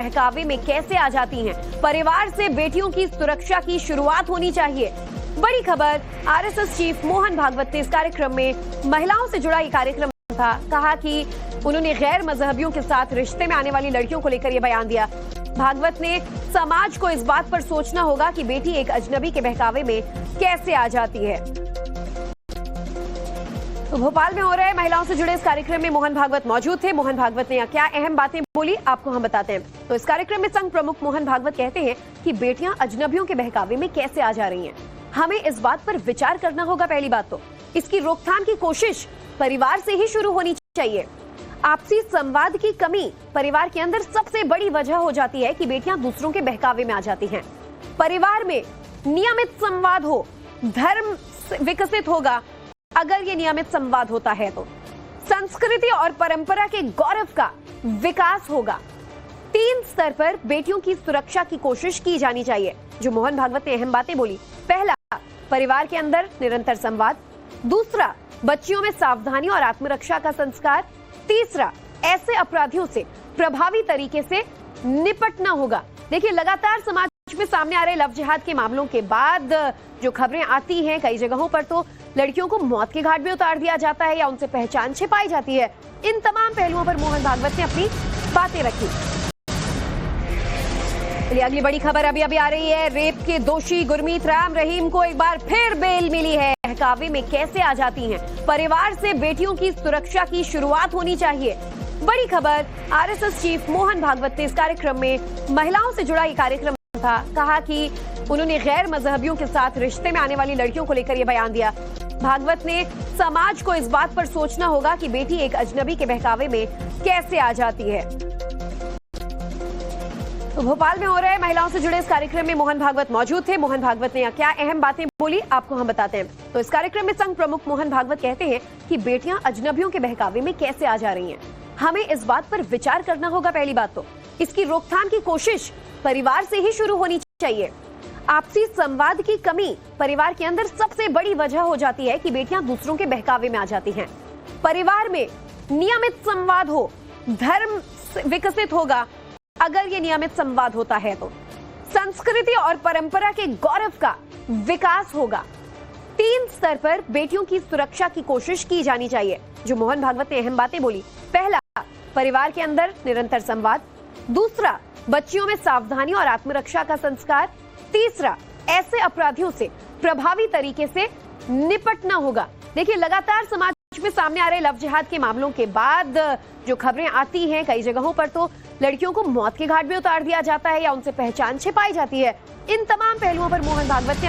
बहकावे में कैसे आ जाती हैं। परिवार से बेटियों की सुरक्षा की शुरुआत होनी चाहिए। बड़ी खबर, आरएसएस चीफ मोहन भागवत ने इस कार्यक्रम में महिलाओं से जुड़ा ये कार्यक्रम था। कहा कि उन्होंने गैर मजहबियों के साथ रिश्ते में आने वाली लड़कियों को लेकर यह बयान दिया। भागवत ने समाज को इस बात पर सोचना होगा कि बेटी एक अजनबी के बहकावे में कैसे आ जाती है। तो भोपाल में हो रहे महिलाओं से जुड़े इस कार्यक्रम में मोहन भागवत मौजूद थे। मोहन भागवत ने क्या अहम बातें बोली, आपको हम बताते हैं। तो इस कार्यक्रम में संघ प्रमुख मोहन भागवत कहते हैं कि बेटियां अजनबियों के बहकावे में कैसे आ जा रही हैं। हमें इस बात पर विचार करना होगा। पहली बात तो इसकी रोकथाम की कोशिश परिवार से ही शुरू होनी चाहिए। आपसी संवाद की कमी परिवार के अंदर सबसे बड़ी वजह हो जाती है कि बेटियां दूसरों के बहकावे में आ जाती हैं। परिवार में नियमित संवाद हो, धर्म विकसित होगा। अगर ये नियमित संवाद होता है तो संस्कृति और परंपरा के गौरव का विकास होगा। 3 स्तर पर बेटियों की सुरक्षा की कोशिश की जानी चाहिए। जो मोहन भागवत ने अहम बातें बोली, पहला, परिवार के अंदर निरंतर संवाद। दूसरा, बच्चियों में सावधानी और आत्मरक्षा का संस्कार। तीसरा, ऐसे अपराधियों से प्रभावी तरीके से निपटना होगा। देखिए, लगातार समाज में सामने आ रहे लव जिहाद के मामलों के बाद जो खबरें आती हैं, कई जगहों पर तो लड़कियों को मौत के घाट में उतार दिया जाता है या उनसे पहचान छिपाई जाती है। इन तमाम पहलुओं पर मोहन भागवत ने अपनी बातें रखी। अगली बड़ी खबर अभी अभी आ रही है। रेप के दोषी गुरमीत राम रहीम को एक बार फिर बेल मिली है। बहकावे में कैसे आ जाती हैं। परिवार से बेटियों की सुरक्षा की शुरुआत होनी चाहिए। बड़ी खबर, आरएसएस चीफ मोहन भागवत ने इस कार्यक्रम में महिलाओं से जुड़ा ये कार्यक्रम था। कहा कि उन्होंने गैर मजहबियों के साथ रिश्ते में आने वाली लड़कियों को लेकर यह बयान दिया। भागवत ने समाज को इस बात पर सोचना होगा कि बेटी एक अजनबी के बहकावे में कैसे आ जाती है। तो भोपाल में हो रहे महिलाओं से जुड़े इस कार्यक्रम में मोहन भागवत मौजूद थे। मोहन भागवत ने क्या अहम बातें बोली, आपको हम बताते हैं। तो इस कार्यक्रम में संघ प्रमुख मोहन भागवत कहते हैं कि बेटियां अजनबियों के बहकावे में कैसे आ जा रही हैं। हमें इस बात पर विचार करना होगा। पहली बात तो इसकी रोकथाम की कोशिश परिवार से ही शुरू होनी चाहिए। आपसी संवाद की कमी परिवार के अंदर सबसे बड़ी वजह हो जाती है कि बेटियां दूसरों के बहकावे में आ जाती हैं। परिवार में नियमित संवाद हो, धर्म विकसित होगा। अगर ये नियमित संवाद होता है तो संस्कृति और परंपरा के गौरव का विकास होगा। 3 स्तर पर बेटियों की सुरक्षा की कोशिश की जानी चाहिए। जो मोहन भागवत ने अहम बातें बोली, पहला, परिवार के अंदर निरंतर संवाद। दूसरा, बच्चियों में सावधानी और आत्मरक्षा का संस्कार। तीसरा, ऐसे अपराधियों से प्रभावी तरीके से निपटना होगा। देखिए, लगातार समाज में सामने आ रहे लव जिहाद के मामलों के बाद जो खबरें आती हैं, कई जगहों पर तो लड़कियों को मौत के घाट में उतार दिया जाता है या उनसे पहचान छिपाई जाती है। इन तमाम पहलुओं पर मोहन भागवत ने